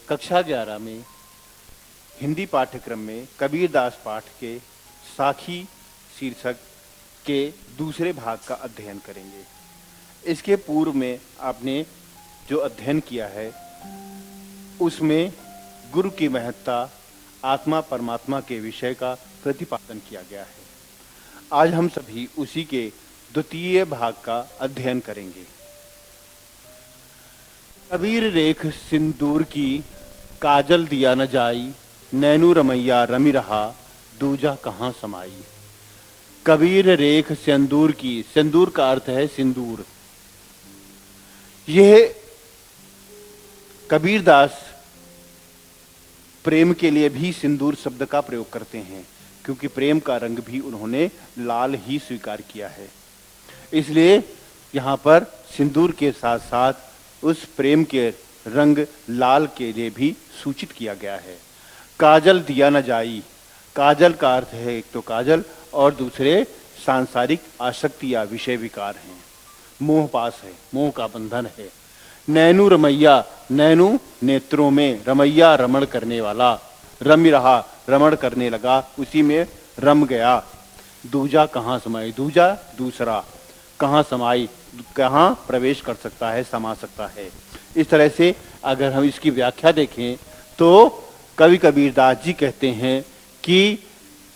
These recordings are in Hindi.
कक्षा 11 में हिंदी पाठ्यक्रम में कबीरदास पाठ के साखी शीर्षक के दूसरे भाग का अध्ययन करेंगे। इसके पूर्व में आपने जो अध्ययन किया है उसमें गुरु की महत्ता, आत्मा परमात्मा के विषय का प्रतिपादन किया गया है। आज हम सभी उसी के द्वितीय भाग का अध्ययन करेंगे। कबीर रेख सिंदूर की, काजल दिया न जाई, नैनू रमैया रमी रहा, दूजा कहाँ समाई। कबीर रेख सिंदूर की, सिंदूर का अर्थ है सिंदूर। यह कबीरदास प्रेम के लिए भी सिंदूर शब्द का प्रयोग करते हैं, क्योंकि प्रेम का रंग भी उन्होंने लाल ही स्वीकार किया है। इसलिए यहाँ पर सिंदूर के साथ साथ उस प्रेम के रंग लाल के लिए भी सूचित किया गया है। काजल दिया न जाई, काजल का अर्थ है एक तो काजल और दूसरे सांसारिक आसक्ति या विषय विकार हैं। मोह पास है, मोह का बंधन है। नैनू रमैया, नैनू नेत्रों में, रमैया रमण करने वाला, रमि रहा रमण करने लगा, उसी में रम गया। दूजा कहाँ समाई, दूजा दूसरा, कहाँ समाई, कहाँ प्रवेश कर सकता है, समा सकता है। इस तरह से अगर हम इसकी व्याख्या देखें तो कवि कबीरदास जी कहते हैं कि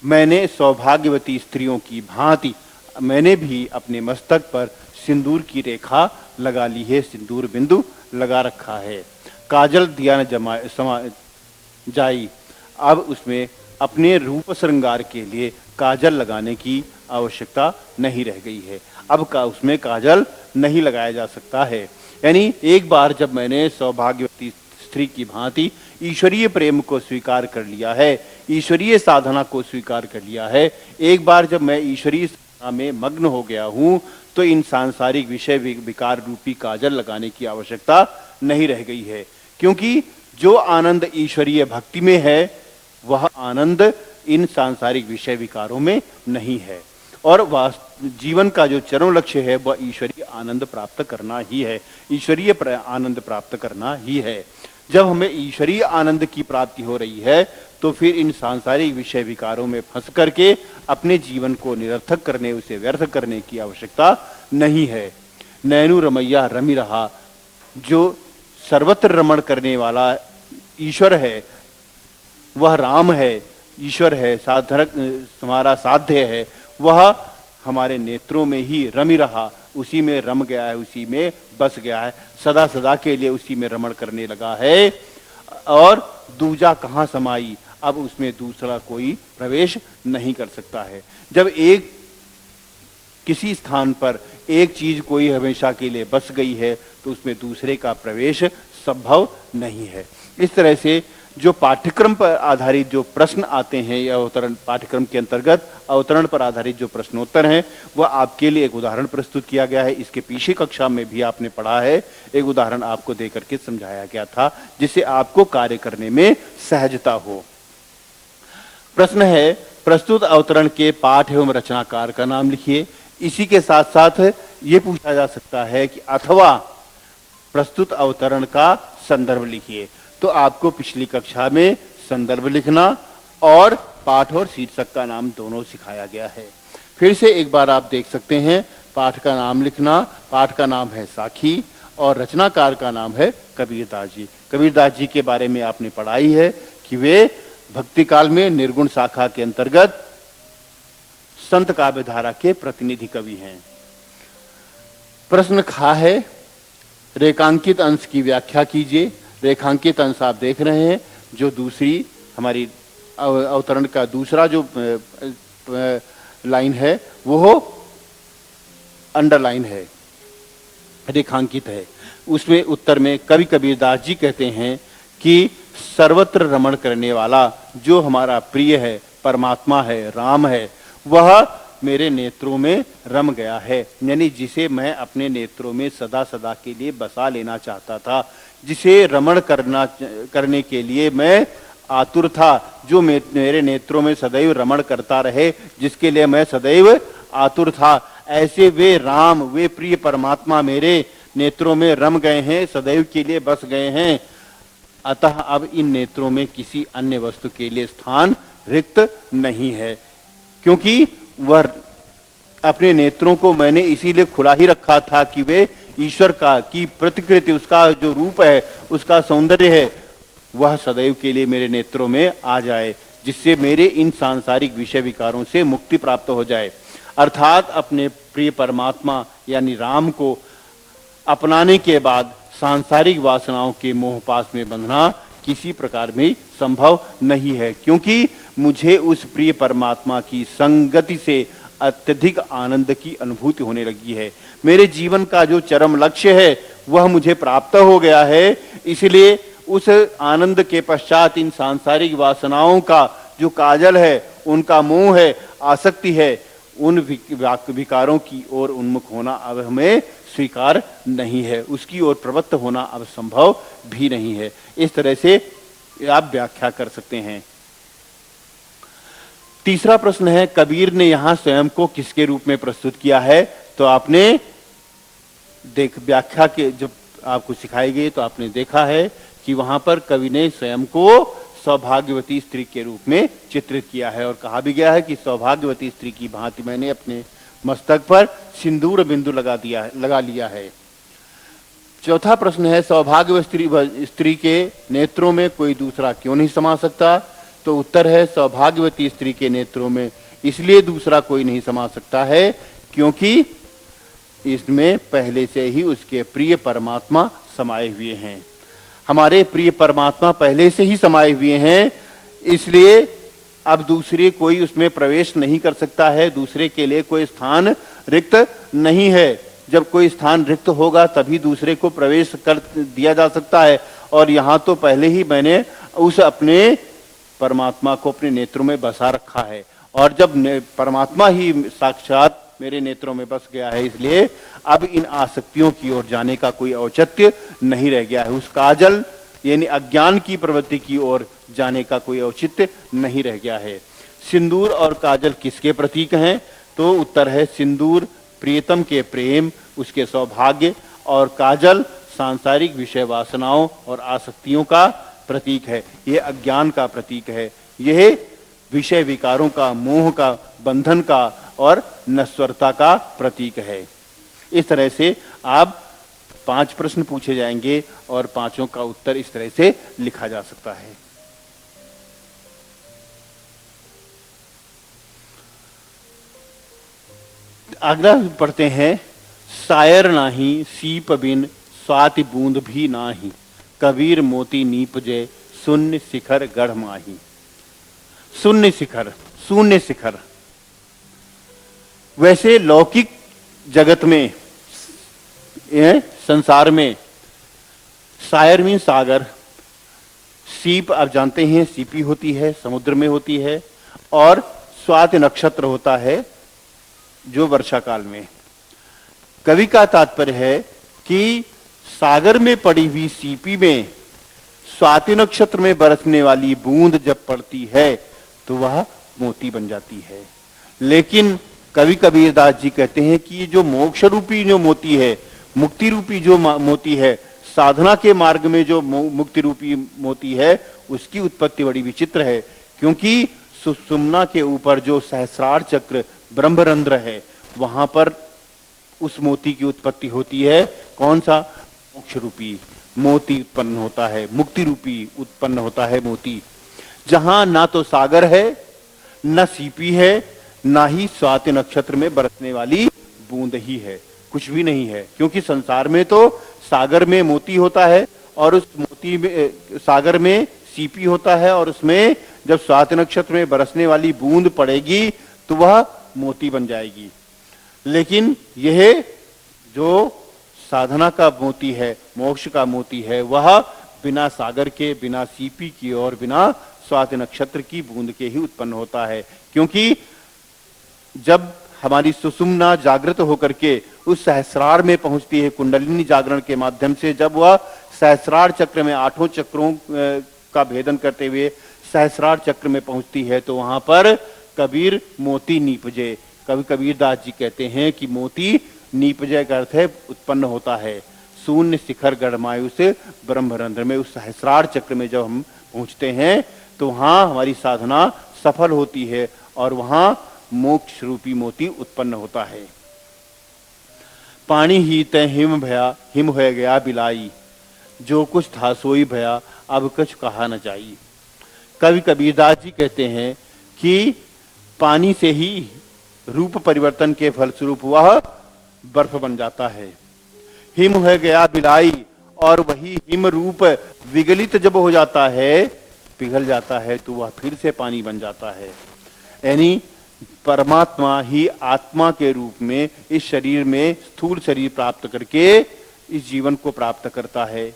मैंने सौभाग्यवती स्त्रियों की भांति मैंने भी अपने मस्तक पर सिंदूर की रेखा लगा ली है, सिंदूर बिंदु लगा रखा है। काजल दिया न जाई, अब उसमें अपने रूप श्रृंगार के लिए काजल लगाने की आवश्यकता नहीं रह गई है। अब का उसमें काजल नहीं लगाया जा सकता है। यानी एक बार जब मैंने सौभाग्यवती स्त्री की भांति ईश्वरीय प्रेम को स्वीकार कर लिया है, ईश्वरीय साधना को स्वीकार कर लिया है, एक बार जब मैं ईश्वरीय साधना में मग्न हो गया हूँ, तो इन सांसारिक विषय विकार रूपी काजल लगाने की आवश्यकता नहीं रह गई है। क्योंकि जो आनंद ईश्वरीय भक्ति में है वह आनंद इन सांसारिक विषय विकारों में नहीं है। और जीवन का जो चरम लक्ष्य है वह ईश्वरीय आनंद प्राप्त करना ही है, ईश्वरीय आनंद प्राप्त करना ही है। जब हमें ईश्वरीय आनंद की प्राप्ति हो रही है तो फिर इन सांसारिक विषय विकारों में फंस करके अपने जीवन को निरर्थक करने, उसे व्यर्थ करने की आवश्यकता नहीं है। नैनू रमैया रमी रहा, जो सर्वत्र रमण करने वाला ईश्वर है, वह राम है, ईश्वर है, साधक हमारा साध्य है, वह हमारे नेत्रों में ही रमी रहा, उसी में रम गया है, उसी में बस गया है, सदा सदा के लिए उसी में रमण करने लगा है। और दूजा कहाँ समाई, अब उसमें दूसरा कोई प्रवेश नहीं कर सकता है। जब एक किसी स्थान पर एक चीज कोई हमेशा के लिए बस गई है तो उसमें दूसरे का प्रवेश संभव नहीं है। इस तरह से जो पाठ्यक्रम पर आधारित जो प्रश्न आते हैं या अवतरण, पाठ्यक्रम के अंतर्गत अवतरण पर आधारित जो प्रश्नोत्तर हैं, वह आपके लिए एक उदाहरण प्रस्तुत किया गया है। इसके पीछे कक्षा में भी आपने पढ़ा है, एक उदाहरण आपको देकर के समझाया गया था जिससे आपको कार्य करने में सहजता हो। प्रश्न है, प्रस्तुत अवतरण के पाठ एवं रचनाकार का नाम लिखिए। इसी के साथ साथ ये पूछा जा सकता है कि अथवा प्रस्तुत अवतरण का संदर्भ लिखिए। तो आपको पिछली कक्षा में संदर्भ लिखना और पाठ और शीर्षक का नाम दोनों सिखाया गया है। फिर से एक बार आप देख सकते हैं, पाठ का नाम लिखना, पाठ का नाम है साखी और रचनाकार का नाम है कबीरदास जी। कबीरदास जी के बारे में आपने पढ़ाई है कि वे भक्ति काल में निर्गुण शाखा के अंतर्गत संत काव्यधारा के प्रतिनिधि कवि हैं। प्रश्न खा है, रेखांकित अंश की व्याख्या कीजिए। रेखांकित अंश आप देख रहे हैं, जो दूसरी हमारी अवतरण का दूसरा जो लाइन है वो अंडरलाइन है, रेखांकित है। उसमें उत्तर में कवि कबीरदास जी कहते हैं कि सर्वत्र रमण करने वाला जो हमारा प्रिय है, परमात्मा है, राम है, वह मेरे नेत्रों में रम गया है। यानी जिसे मैं अपने नेत्रों में सदा सदा के लिए बसा लेना चाहता था, जिसे रमण करने के लिए मैं आतुर था, जो मेरे नेत्रों में सदैव रमण करता रहे, जिसके लिए मैं सदैव आतुर था, ऐसे वे राम, वे प्रिय परमात्मा मेरे नेत्रों में रम गए हैं, सदैव के लिए बस गए हैं। अतः अब इन नेत्रों में किसी अन्य वस्तु के लिए स्थान रिक्त नहीं है, क्योंकि वह अपने नेत्रों को मैंने इसीलिए खुला ही रखा था कि वे ईश्वर का की प्रतिकृति, उसका जो रूप है, उसका सौंदर्य है, वह सदैव के लिए मेरे नेत्रों में आ जाए, जिससे मेरे इन सांसारिक विषय विकारों से मुक्ति प्राप्त हो जाए। अर्थात अपने प्रिय परमात्मा यानी राम को अपनाने के बाद सांसारिक वासनाओं के मोहपाश में बंधना किसी प्रकार में संभव नहीं है, क्योंकि मुझे उस प्रिय परमात्मा की संगति से अत्यधिक आनंद की अनुभूति होने लगी है। मेरे जीवन का जो चरम लक्ष्य है वह मुझे प्राप्त हो गया है। इसलिए उस आनंद के पश्चात इन सांसारिक वासनाओं का जो काजल है, उनका मोह है, आसक्ति है, उन विकारों की ओर उन्मुख होना अब हमें स्वीकार नहीं है, उसकी ओर प्रवृत्त होना अब संभव भी नहीं है। इस तरह से आप व्याख्या कर सकते हैं। तीसरा प्रश्न है, कबीर ने यहां स्वयं को किसके रूप में प्रस्तुत किया है? तो आपने व्याख्या के जब आपको सिखाई गई तो आपने देखा है कि वहां पर कवि ने स्वयं को सौभाग्यवती स्त्री के रूप में चित्रित किया है, और कहा भी गया है कि सौभाग्यवती स्त्री की भांति मैंने अपने मस्तक पर सिंदूर बिंदु लगा लिया है। चौथा प्रश्न है, सौभाग्यवती स्त्री के नेत्रों में कोई दूसरा क्यों नहीं समा सकता? तो उत्तर है, सौभाग्यवती स्त्री के नेत्रों में इसलिए दूसरा कोई नहीं समा सकता है क्योंकि इसमें पहले से ही उसके प्रिय परमात्मा समाये हुए हैं। हमारे प्रिय परमात्मा पहले से ही समाये हुए हैं, इसलिए अब दूसरे कोई उसमें प्रवेश नहीं कर सकता है, दूसरे के लिए कोई स्थान रिक्त नहीं है। जब कोई स्थान रिक्त होगा तभी दूसरे को प्रवेश कर दिया जा सकता है, और यहाँ तो पहले ही मैंने उस अपने परमात्मा को अपने नेत्रों में बसा रखा है, और जब परमात्मा ही साक्षात मेरे नेत्रों में बस गया है, इसलिए अब इन आसक्तियों की ओर जाने का कोई औचित्य नहीं रह गया है। उस काजल यानी अज्ञान की प्रवृत्ति की ओर जाने का कोई औचित्य नहीं रह गया है। सिंदूर और काजल किसके प्रतीक हैं? तो उत्तर है, सिंदूर प्रियतम के प्रेम, उसके सौभाग्य, और काजल सांसारिक विषय वासनाओं और आसक्तियों का प्रतीक है। यह अज्ञान का प्रतीक है, यह विषय विकारों का, मोह का, बंधन का और नश्वरता का प्रतीक है। इस तरह से आप 5 प्रश्न पूछे जाएंगे और पांचों का उत्तर इस तरह से लिखा जा सकता है। अगला पढ़ते हैं, सायर नाही सीप बिन स्वाति बूंद भी नाही, कबीर मोती नीप जय शून्य शिखर गढ़ माही। शून्य शिखर, शून्य शिखर। वैसे लौकिक जगत में, संसार में सायर मीन सागर, सीप आप जानते हैं सीपी होती है, समुद्र में होती है, और स्वाति नक्षत्र होता है जो वर्षा काल में। कवि का तात्पर्य है कि सागर में पड़ी हुई सीपी में स्वाति नक्षत्र में बरसने वाली बूंद जब पड़ती है तो वह मोती बन जाती है। लेकिन कवि कबीरदास जी कहते हैं कि ये जो मोक्ष रूपी जो मोती है, मुक्ति रूपी जो मोती है, साधना के मार्ग में जो मुक्ति रूपी मोती है, उसकी उत्पत्ति बड़ी विचित्र है, क्योंकि सुषुम्ना के ऊपर जो सहस्रार चक्र ब्रह्मरंध्र है, वहां पर उस मोती की उत्पत्ति होती है। कौन सा? मोक्ष रूपी मोती उत्पन्न होता है, मुक्ति रूपी उत्पन्न होता है मोती, जहां ना तो सागर है, न सीपी है, ना ही स्वाति नक्षत्र में बरसने वाली बूंद ही है, कुछ भी नहीं है। क्योंकि संसार में तो सागर में मोती होता है, और उस मोती में, सागर में सीपी होता है, और उसमें जब स्वाति नक्षत्र में बरसने वाली बूंद पड़ेगी तो वह मोती बन जाएगी। लेकिन यह जो साधना का मोती है, मोक्ष का मोती है, वह बिना सागर के, बिना सीपी की और बिना स्वाति नक्षत्र की बूंद के ही उत्पन्न होता है। क्योंकि जब हमारी सुषुम्ना जागृत होकर के उस सहस्रार में पहुंचती है, कुंडलिनी जागरण के माध्यम से, जब वह सहस्रार चक्र में 8 चक्रों का भेदन करते हुए सहस्रार चक्र में पहुंचती है, तो वहां पर कबीर मोती नीपजे, कवि कबीरदास जी कहते हैं कि मोती नीपजय का अर्थ है उत्पन्न होता है। शून्य शिखर गढ़मायु से ब्रह्मरंध्र में, उस सहस्रार चक्र में जब हम पहुंचते हैं तो वहां हमारी साधना सफल होती है और वहां मोक्ष रूपी मोती उत्पन्न होता है। पानी ही तय हिम भया, हिम हो गया बिलाई, जो कुछ था सोई भया, अब कुछ कहा न जाई। कवि कबीरदास जी कहते हैं कि पानी से ही रूप परिवर्तन के फलस्वरूप वह बर्फ बन जाता है। हिम हो गया बिलाई, और वही हिम रूप विगलित जब हो जाता है, पिघल जाता है, तो वह फिर से पानी बन जाता है। यानी परमात्मा ही आत्मा के रूप में इस शरीर में स्थूल शरीर प्राप्त करके इस जीवन को प्राप्त करता है,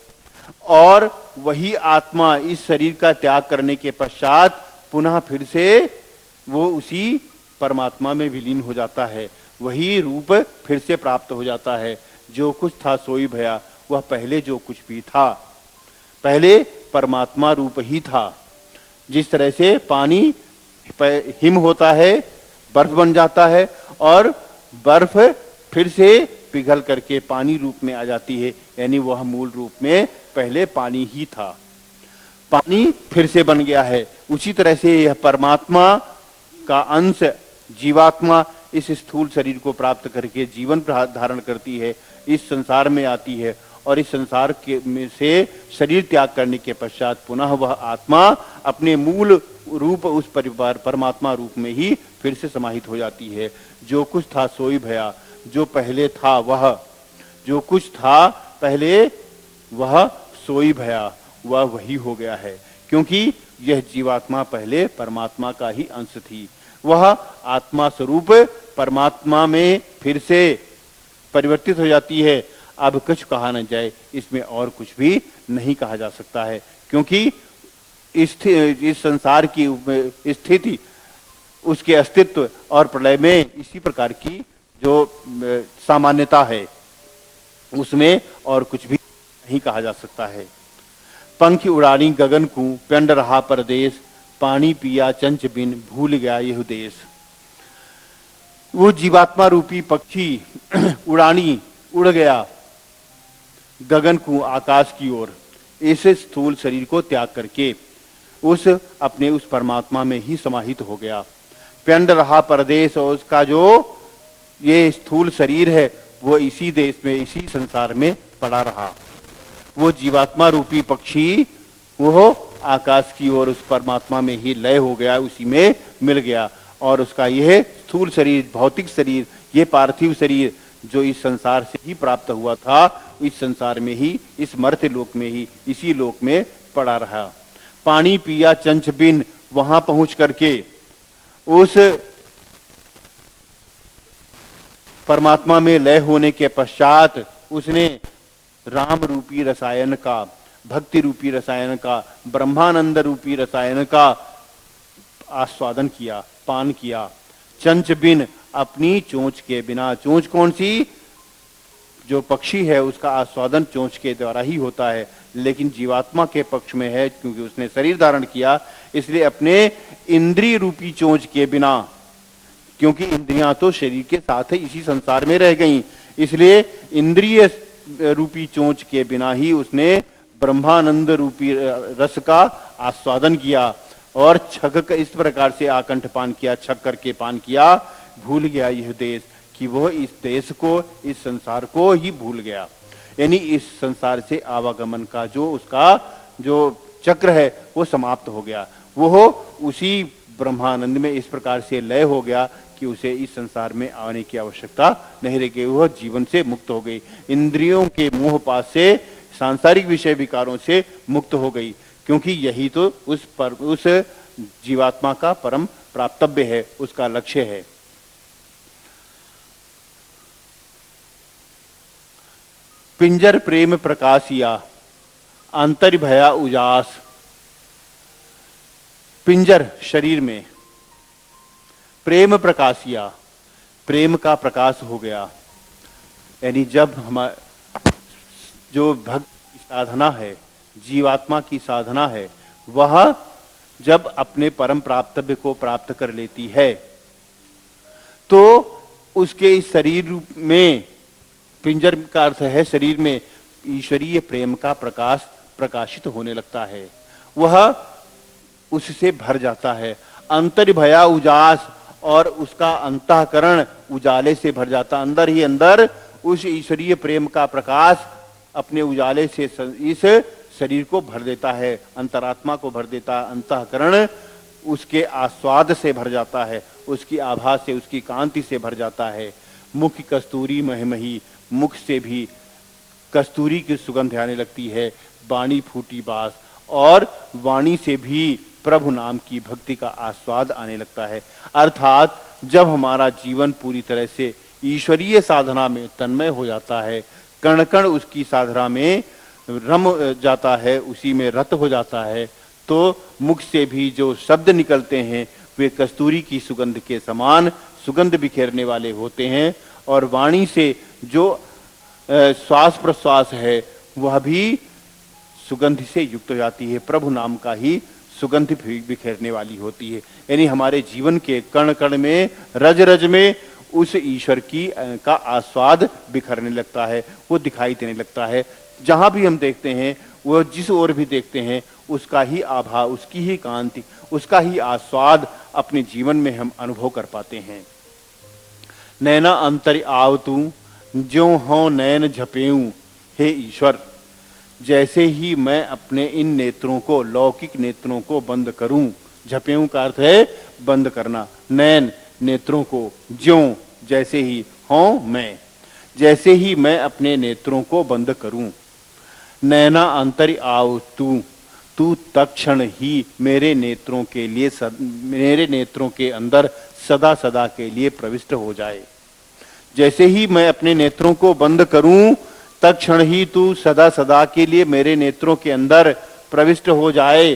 और वही आत्मा इस शरीर का त्याग करने के पश्चात पुनः फिर से वो उसी परमात्मा में विलीन हो जाता है। वही रूप फिर से प्राप्त हो जाता है। जो कुछ था सोई भया, वह पहले जो कुछ भी था, पहले परमात्मा रूप ही था। जिस तरह से पानी हिम होता है, बर्फ बन जाता है, और बर्फ फिर से पिघल करके पानी रूप में आ जाती है, यानी वह मूल रूप में पहले पानी ही था, पानी फिर से बन गया है। उसी तरह से यह परमात्मा का अंश जीवात्मा इस स्थूल शरीर को प्राप्त करके जीवन धारण करती है, इस संसार में आती है, और इस संसार के में से शरीर त्याग करने के पश्चात पुनः वह आत्मा अपने मूल रूप उस परिवार परमात्मा रूप में ही फिर से समाहित हो जाती है। जो कुछ था सोई भया, जो पहले था वह, जो कुछ था पहले वह सोई भया, वह वही हो गया है, क्योंकि यह जीवात्मा पहले परमात्मा का ही अंश थी। वह आत्मा स्वरूप परमात्मा में फिर से परिवर्तित हो जाती है। अब कुछ कहा न जाए, इसमें और कुछ भी नहीं कहा जा सकता है, क्योंकि इस संसार की स्थिति, उसके अस्तित्व और प्रलय में इसी प्रकार की जो सामान्यता है, उसमें और कुछ भी नहीं कहा जा सकता है। पंख उड़ानी गगन को, पिंड रहा परदेश, पानी पिया चंच बिन, भूल गया यह देश। वो जीवात्मा रूपी पक्षी उड़ानी उड़ गया गगन को, आकाश की ओर, इस स्थूल शरीर को त्याग करके उस अपने उस परमात्मा में ही समाहित हो गया। पिंड रहा परदेश, और उसका जो ये स्थूल शरीर है वो इसी देश में, इसी संसार में पड़ा रहा। वो जीवात्मा रूपी पक्षी वो आकाश की ओर उस परमात्मा में ही लय हो गया, उसी में मिल गया, और उसका यह स्थूल शरीर, भौतिक शरीर, ये पार्थिव शरीर जो इस संसार से ही प्राप्त हुआ था, इस संसार में ही, इस मर्त्य लोक में ही, इसी लोक में पड़ा रहा। पानी पिया चंच बिन, वहां पहुंच करके उस परमात्मा में लय होने के पश्चात उसने राम रूपी रसायन का, भक्ति रूपी रसायन का, ब्रह्मानंद रूपी रसायन का आस्वादन किया, पान किया। चंच बिन, अपनी चोंच के बिना। चोंच कौन सी? जो पक्षी है उसका आस्वादन चोंच के द्वारा ही होता है, लेकिन जीवात्मा के पक्ष में है, क्योंकि उसने शरीर धारण किया, इसलिए अपने इंद्रिय रूपी चोंच के बिना, क्योंकि इंद्रियां तो शरीर के साथ है, इसी संसार में रह गई, इसलिए इंद्रिय रूपी चोंच के बिना ही उसने ब्रह्मानंद रूपी रस का आस्वादन किया, और छक इस प्रकार से आकंठ पान किया, छक करके पान किया। भूल गया यह देश, कि वह इस देश को, इस संसार को ही भूल गया, यानी इस संसार से आवागमन का जो उसका जो चक्र है वो समाप्त हो गया। वो उसी ब्रह्मानंद में इस प्रकार से लय हो गया कि उसे इस संसार में आने की आवश्यकता नहीं रह गई, वह जीवन से मुक्त हो गई, इंद्रियों के मोह पास से, सांसारिक विषय विकारों से मुक्त हो गई, क्योंकि यही तो उस जीवात्मा का परम प्राप्तव्य है, उसका लक्ष्य है। पिंजर प्रेम प्रकाशिया, अंतर भया उजास। पिंजर शरीर में, प्रेम प्रकाशिया, प्रेम का प्रकाश हो गया, यानी जब हमारा जो भक्त की साधना है, जीवात्मा की साधना है, वह जब अपने परम प्राप्तव्य को प्राप्त कर लेती है, तो उसके इस शरीर रूप में, पिंजर का अर्थ है शरीर में, ईश्वरीय प्रेम का प्रकाश प्रकाशित होने लगता है, वह उससे भर जाता है। अंतर भया उजास, और उसका अंतःकरण उजाले से भर जाता। अंदर ही अंदर उस ईश्वरीय प्रेम का प्रकाश अपने उजाले से इस शरीर को भर देता है, अंतरात्मा को भर देता है। अंतःकरण उसके आस्वाद से भर जाता है, उसकी आभा से, उसकी कांति से भर जाता है। मुख कस्तूरी महमही, मुख से भी कस्तूरी की सुगंध आने लगती है। वाणी फूटी बास, और वाणी से भी प्रभु नाम की भक्ति का आस्वाद आने लगता है। अर्थात जब हमारा जीवन पूरी तरह से ईश्वरीय साधना में तन्मय हो जाता है, कण कण उसकी साधना में रम जाता है, उसी में रत हो जाता है, तो मुख से भी जो शब्द निकलते हैं वे कस्तूरी की सुगंध के समान सुगंध बिखेरने वाले होते हैं। और वाणी से जो श्वास प्रश्वास है वह भी सुगंध से युक्त हो जाती है, प्रभु नाम का ही सुगंध बिखेरने वाली होती है। यानी हमारे जीवन के कण कण में, रज रज में उस ईश्वर की का आस्वाद बिखरने लगता है, वो दिखाई देने लगता है। जहां भी हम देखते हैं, वो जिस ओर भी देखते हैं, उसका ही आभा, उसकी ही कांति, उसका ही आस्वाद अपने जीवन में हम अनुभव कर पाते हैं। नैना अंतर आवतू, ज्यों हों नैन झपेऊं, हे ईश्वर, जैसे ही मैं अपने इन नेत्रों को, लौकिक नेत्रों को बंद करूं, झपेऊं का अर्थ है बंद करना, नैन नेत्रों को, ज्यों जैसे ही, हों मैं, जैसे ही मैं अपने नेत्रों को बंद करूं, नैना अंतर आव तू तत्क्षण ही मेरे नेत्रों के लिए, मेरे नेत्रों के अंदर सदा सदा के लिए प्रविष्ट हो जाए। जैसे ही मैं अपने नेत्रों को बंद करूं, तत्क्षण ही तू सदा सदा के लिए मेरे नेत्रों के अंदर प्रविष्ट हो जाए।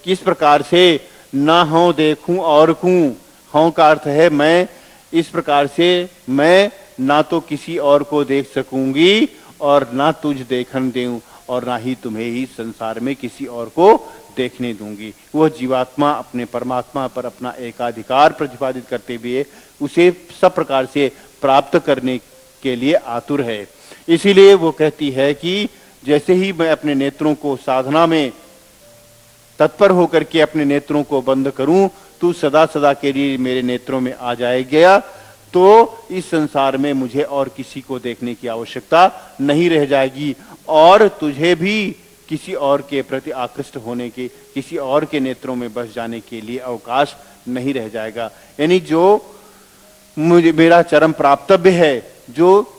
किस प्रकार से? ना हो देखूं और कूं, हों का अर्थ है मैं, इस प्रकार से मैं ना तो किसी और को देख सकूंगी और ना तुझ देखन देऊं, और ना ही तुम्हें ही संसार में किसी और को देखने दूंगी। वह जीवात्मा अपने परमात्मा पर अपना एकाधिकार प्रतिपादित करते हुए उसे सब प्रकार से प्राप्त करने के लिए आतुर है। इसीलिए वो कहती है कि जैसे ही मैं अपने नेत्रों को साधना में तत्पर होकर के अपने नेत्रों को बंद करूं, तू सदा सदा के लिए मेरे नेत्रों में आ जाएगा, तो इस संसार में मुझे और किसी को देखने की आवश्यकता नहीं रह जाएगी, और तुझे भी किसी और के प्रति आकृष्ट होने के, किसी और के नेत्रों में बस जाने के लिए अवकाश नहीं रह जाएगा। यानी जो मुझे मेरा चरम प्राप्तव्य है, जो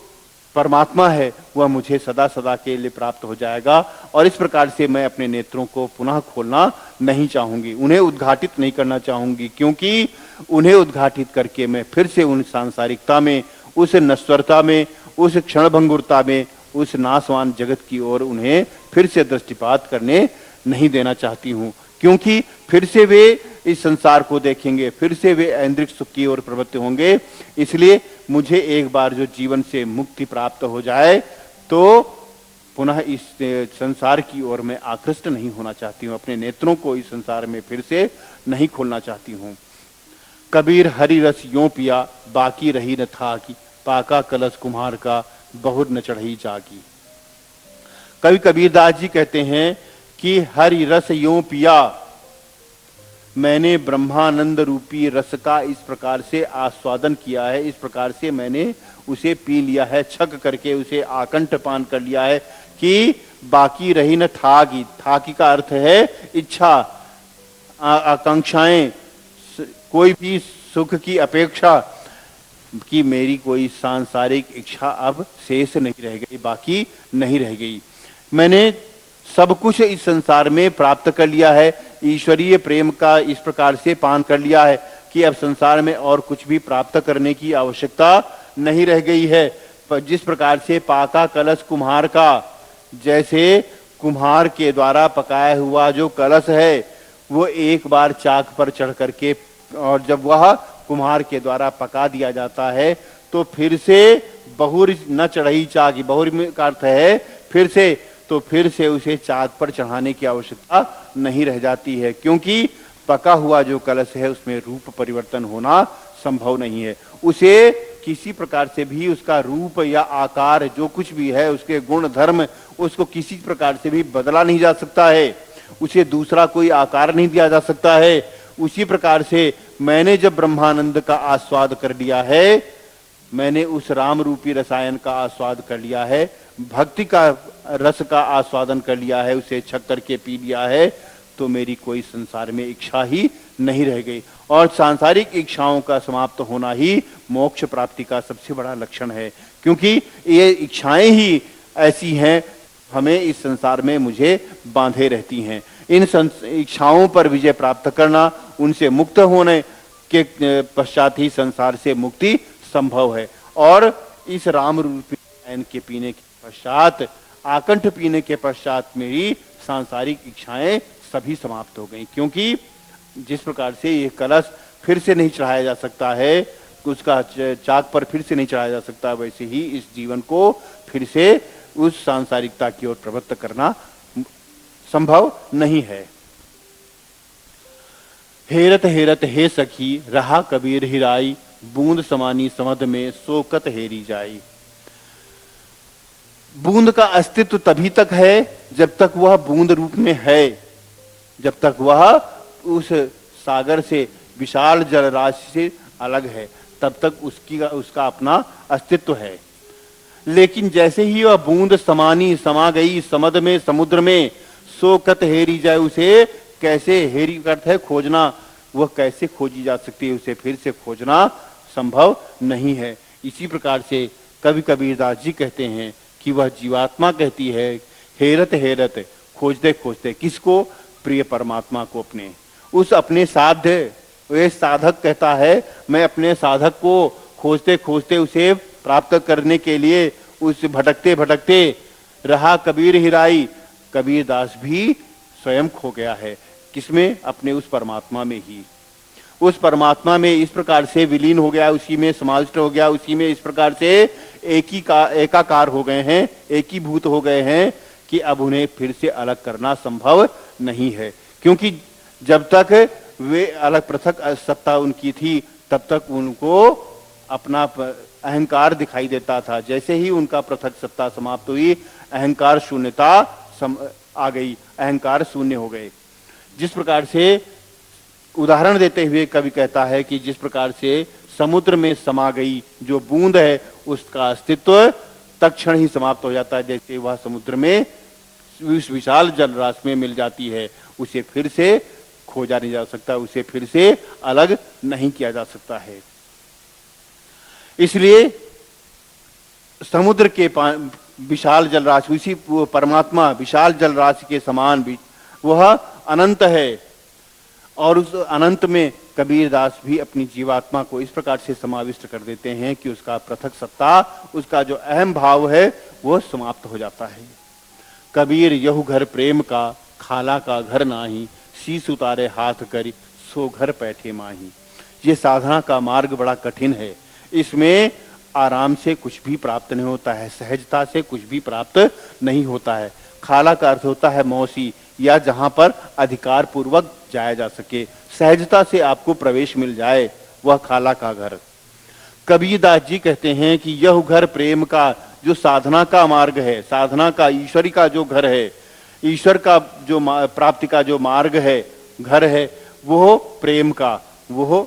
परमात्मा है, वह मुझे सदा सदा के लिए प्राप्त हो जाएगा, और इस प्रकार से मैं अपने नेत्रों को पुनः खोलना नहीं चाहूंगी, उन्हें उद्घाटित नहीं करना चाहूंगी, क्योंकि उन्हें उद्घाटित करके मैं फिर से उन सांसारिकता में, उस नश्वरता में, उस क्षणभंगुरता में, उस नाशवान जगत की ओर उन्हें फिर से दृष्टिपात करने नहीं देना चाहती हूँ, क्योंकि फिर से वे इस संसार को देखेंगे, फिर से वे ऐन्द्रिक सुख की ओर प्रवृत्त होंगे। इसलिए मुझे एक बार जो जीवन से मुक्ति प्राप्त हो जाए, तो पुनः इस संसार की ओर मैं आकृष्ट नहीं होना चाहती हूँ, अपने नेत्रों को इस संसार में फिर से नहीं खोलना चाहती हूँ। कबीर हरि रस यों पिया, बाकी रही न था कि, पाका कलश कुम्हार का, बहुत न चढ़ी जागी। कवि कबीरदास जी कहते हैं कि हरि रस यों पिया, मैंने ब्रह्मानंद रूपी रस का इस प्रकार से आस्वादन किया है, इस प्रकार से मैंने उसे पी लिया है, छक करके उसे आकंठ पान कर लिया है कि बाकी रही न थाकी। थाकी का अर्थ है इच्छा, आकांक्षाएं, कोई भी सुख की अपेक्षा कि मेरी कोई सांसारिक इच्छा अब शेष नहीं रह गई, बाकी नहीं रह गई। मैंने सब कुछ इस संसार में प्राप्त कर लिया है, ईश्वरीय प्रेम का इस प्रकार से पान कर लिया है कि अब संसार में और कुछ भी प्राप्त करने की आवश्यकता नहीं रह गई है। पर जिस प्रकार से पाका कलश कुम्हार का, जैसे कुम्हार के द्वारा पकाया हुआ जो कलश है, वो एक बार चाक पर चढ़ करके, और जब वह कुम्हार के द्वारा पका दिया जाता है, तो फिर से बहुर न चढ़ी चाक, बहुर का अर्थ है फिर से, तो फिर से उसे चाक पर चढ़ाने की आवश्यकता नहीं रह जाती है, क्योंकि पका हुआ जो कलश है उसमें रूप परिवर्तन होना संभव नहीं है। उसे किसी प्रकार से भी उसका रूप या आकार जो कुछ भी है, उसके गुण धर्म, उसको किसी प्रकार से भी बदला नहीं जा सकता है, उसे दूसरा कोई आकार नहीं दिया जा सकता है। उसी प्रकार से मैंने जब ब्रह्मानंद का आस्वाद कर लिया है, मैंने उस राम रूपी रसायन का आस्वाद कर लिया है, भक्ति का रस का आस्वादन कर लिया है, उसे छक करके पी लिया है, तो मेरी कोई संसार में इच्छा ही नहीं रह गई। और सांसारिक इच्छाओं का समाप्त होना ही मोक्ष प्राप्ति का सबसे बड़ा लक्षण है, क्योंकि ये इच्छाएं ही ऐसी हैं, हमें इस संसार में मुझे बांधे रहती हैं। इन इच्छाओं पर विजय प्राप्त करना, उनसे मुक्त होने के पश्चात ही संसार से मुक्ति संभव है। और इस राम रूपी रसायन के पीने के पश्चात, आकंठ पीने के पश्चात मेरी सांसारिक इच्छाएं सभी समाप्त हो गई, क्योंकि जिस प्रकार से ये कलश फिर से नहीं चढ़ाया जा सकता है, उसका चाक पर फिर से नहीं चढ़ाया जा सकता, वैसे ही इस जीवन को फिर से उस सांसारिकता की ओर प्रवृत्त करना संभव नहीं है। हेरत हेरत हे सखी रहा कबीर हिराई, बूंद समानी समध में सोकत हेरी जाई। बूंद का अस्तित्व तभी तक है जब तक वह बूंद रूप में है, जब तक वह उस सागर से, विशाल जलराशि से अलग है, तब तक उसका अपना अस्तित्व है। लेकिन जैसे ही वह बूंद समानी समा गई समद में, समुद्र में, सोकत हेरी जाए, उसे कैसे, हेरी करता है खोजना, वह कैसे खोजी जा सकती है, उसे फिर से खोजना संभव नहीं है। इसी प्रकार से कवि कबीरदास जी कहते हैं कि वह जीवात्मा कहती है, हेरत हेरत, खोजते खोजते किसको, प्रिय परमात्मा को, अपने उस अपने साध्य, वे साधक कहता है मैं अपने साधक को खोजते खोजते उसे प्राप्त करने के लिए उस भटकते भटकते रहा कबीर हिराई। कबीरदास भी स्वयं खो गया है, किसमें, अपने उस परमात्मा में ही, उस परमात्मा में इस प्रकार से विलीन हो गया, उसी में समाविष्ट हो गया, उसी में इस प्रकार से एकाकार हो गए हैं, एकीभूत हो गए हैं कि अब उन्हें फिर से अलग करना संभव नहीं है। क्योंकि जब तक वे अलग पृथक सत्ता उनकी थी, तब तक उनको अपना अहंकार दिखाई देता था। जैसे ही उनका पृथक सत्ता समाप्त हुई, अहंकार शून्यता आ गई, अहंकार शून्य हो गए। जिस प्रकार से उदाहरण देते हुए कवि कहता है कि जिस प्रकार से समुद्र में समा गई जो बूंद है, उसका अस्तित्व तत्क्षण ही समाप्त हो जाता है। जैसे वह समुद्र में उस विशाल जलराशि में मिल जाती है, उसे फिर से खोजा नहीं जा सकता, उसे फिर से अलग नहीं किया जा सकता है। इसलिए समुद्र के विशाल जलराशि, उसी परमात्मा विशाल जलराशि के समान भी वह अनंत है, और उस अनंत में कबीरदास भी अपनी जीवात्मा को इस प्रकार से समाविष्ट कर देते हैं कि उसका पृथक सत्ता, उसका जो अहम भाव है वो समाप्त हो जाता है। कबीर यहु घर प्रेम का, खाला का घर नाही, शीस उतारे हाथ करी, सो घर बैठे माही। ये साधना का मार्ग बड़ा कठिन है, इसमें आराम से कुछ भी प्राप्त नहीं होता है, सहजता से कुछ भी प्राप्त नहीं होता है। खाला का अर्थ होता है मौसी, या जहां पर अधिकार पूर्वक जाया जा सके, सहजता से आपको प्रवेश मिल जाए, वह खाला का घर। कबीरदास जी कहते हैं कि यह घर प्रेम का, जो साधना का मार्ग है, साधना का, ईश्वरी का जो घर है, ईश्वर का जो प्राप्ति का जो मार्ग है, घर है, वो प्रेम का, वो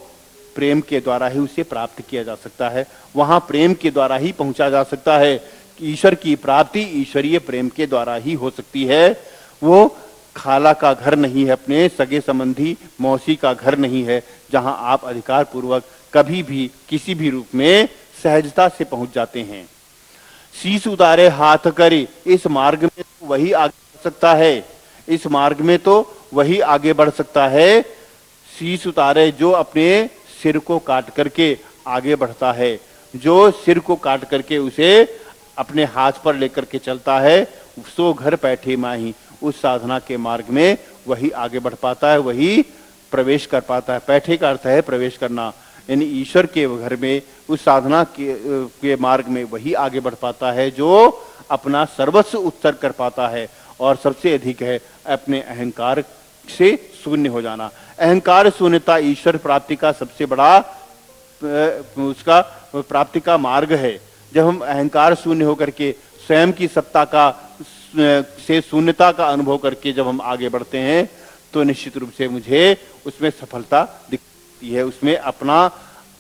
प्रेम के द्वारा ही उसे प्राप्त किया जा सकता है। वहां प्रेम के द्वारा ही पहुंचा जा सकता है। ईश्वर की प्राप्ति ईश्वरीय प्रेम के द्वारा ही हो सकती है। वो खाला का घर नहीं है, अपने सगे संबंधी मौसी का घर नहीं है, जहां आप अधिकार पूर्वक कभी भी किसी भी रूप में सहजता से पहुंच जाते हैं। शीश उतारे हाथ करे, इस मार्ग में तो वही आगे बढ़ सकता है, इस मार्ग में तो वही आगे बढ़ सकता है। शीश उतारे, जो अपने सिर को काट करके आगे बढ़ता है, जो सिर को काट करके उसे अपने हाथ पर लेकर के चलता है, सो घर बैठे माही, उस साधना के मार्ग में वही आगे बढ़ पाता है, वही प्रवेश कर पाता है। बैठे का अर्थ है प्रवेश करना, यानी ईश्वर के घर में, उस साधना के मार्ग में वही आगे बढ़ पाता है जो अपना सर्वस्व उत्सर्ग कर पाता है। और सबसे अधिक है अपने अहंकार से शून्य हो जाना। अहंकार शून्यता ईश्वर प्राप्ति का सबसे बड़ा उसका प्राप्ति का मार्ग है। जब हम अहंकार शून्य होकर के स्वयं की सत्ता का से शून्यता का अनुभव करके जब हम आगे बढ़ते हैं तो निश्चित रूप से मुझे उसमें सफलता दिखती है। उसमें अपना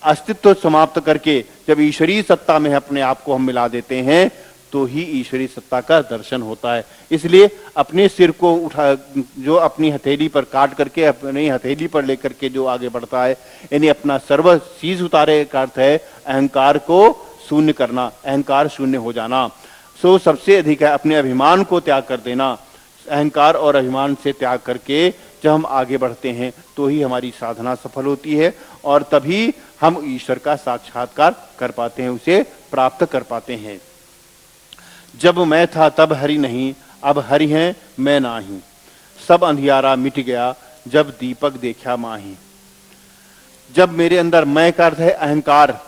अस्तित्व समाप्त करके जब ईश्वरीय सत्ता में अपने आप को हम मिला देते हैं तो ही ईश्वरीय सत्ता का दर्शन होता है। इसलिए अपने सिर को उठा, जो अपनी हथेली पर काट करके अपनी हथेली पर लेकर के जो आगे बढ़ता है, यानी अपना सर्व चीज उतारे का अर्थ है अहंकार को शून्य करना, अहंकार शून्य हो जाना। सो सबसे अधिक है अपने अभिमान को त्याग कर देना। अहंकार और अभिमान से त्याग करके जब हम आगे बढ़ते हैं तो ही हमारी साधना सफल होती है और तभी हम ईश्वर का साक्षात्कार कर पाते हैं, उसे प्राप्त कर पाते हैं। जब मैं था तब हरि नहीं, अब हरि हैं मैं नाही। सब अंधियारा मिट गया, जब दीपक देखा माही। जब मेरे अंदर मैं का अर्थ है अहंकार,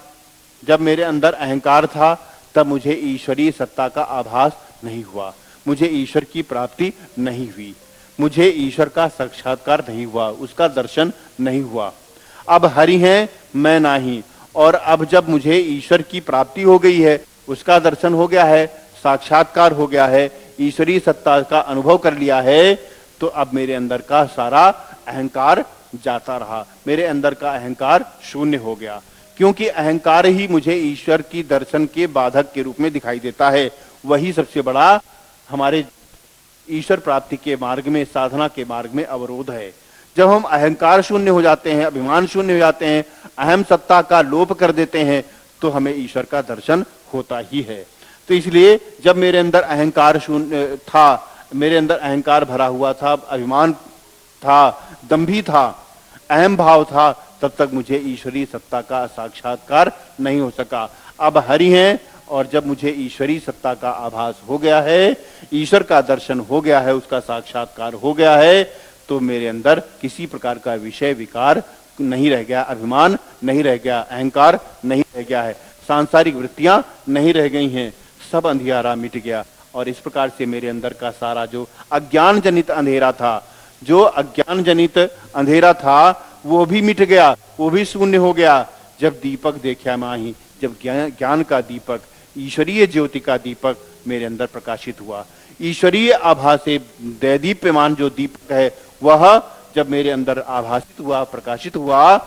जब मेरे अंदर अहंकार था तब मुझे ईश्वरीय सत्ता का आभास नहीं हुआ, मुझे ईश्वर की प्राप्ति नहीं हुई, मुझे ईश्वर का साक्षात्कार नहीं हुआ, उसका दर्शन नहीं हुआ। अब हरि हैं मैं नाही, और अब जब मुझे ईश्वर की प्राप्ति हो गई है, उसका दर्शन हो गया है, साक्षात्कार हो गया है, ईश्वरीय सत्ता का अनुभव कर लिया है, तो अब मेरे अंदर का सारा अहंकार जाता रहा, मेरे अंदर का अहंकार शून्य हो गया। क्योंकि अहंकार ही मुझे ईश्वर की दर्शन के बाधक के रूप में दिखाई देता है। वही सबसे बड़ा हमारे ईश्वर प्राप्ति के मार्ग में, साधना के मार्ग में अवरोध है। जब हम अहंकार शून्य हो जाते हैं, अभिमान शून्य हो जाते हैं, अहम सत्ता का लोप कर देते हैं, तो हमें ईश्वर का दर्शन होता ही है। तो इसलिए जब मेरे अंदर अहंकार शून्य था, मेरे अंदर अहंकार भरा हुआ था, अभिमान था, दंभी था, अहम भाव था, तब तक मुझे ईश्वरीय सत्ता का साक्षात्कार नहीं हो सका। अब हरि हैं, और जब मुझे ईश्वरीय सत्ता का आभास हो गया है, ईश्वर का दर्शन हो गया है, उसका साक्षात्कार हो गया है, तो मेरे अंदर किसी प्रकार का विषय विकार नहीं रह गया, अभिमान नहीं रह गया, अहंकार नहीं रह गया है, सांसारिक वृत्तियां नहीं रह गई हैं, सब अंधियारा मिट गया। और इस प्रकार से मेरे अंदर का सारा जो अज्ञान जनित अंधेरा था, जो अज्ञान जनित अंधेरा था, वो भी मिट गया, वो भी शून्य हो गया। जब दीपक देखा माही, जब ज्ञान का दीपक, ईश्वरीय ज्योति का दीपक मेरे अंदर प्रकाशित हुआ, ईश्वरीय आभा से दैदीप्यमान जो दीपक है वह जब मेरे अंदर आभासित हुआ, प्रकाशित हुआ,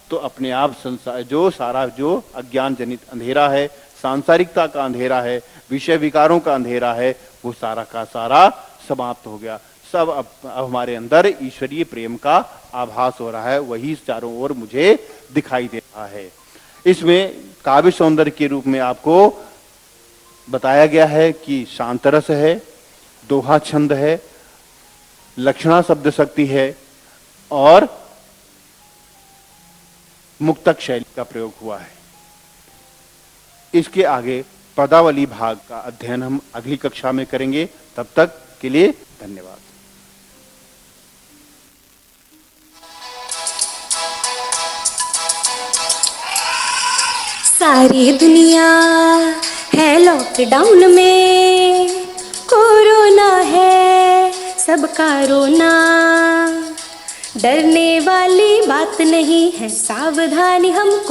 तो अपने आप संसार जो सारा जो अज्ञान जनित अंधेरा है, सांसारिकता का अंधेरा है, विषय विकारों का अंधेरा है, वो सारा का सारा समाप्त हो गया। सब अब हमारे अंदर ईश्वरीय प्रेम का आभास हो रहा है, वही चारों ओर मुझे दिखाई दे रहा है। इसमें काव्य सौंदर्य के रूप में आपको बताया गया है कि शांतरस है, दोहा छंद है, लक्षणा शब्द शक्ति है और मुक्तक शैली का प्रयोग हुआ है। इसके आगे पदावली भाग का अध्ययन हम अगली कक्षा में करेंगे। तब तक के लिए धन्यवाद। सारी दुनिया है लॉकडाउन में, कोरोना है सबका रोना, डरने वाली बात नहीं है, सावधानी हमको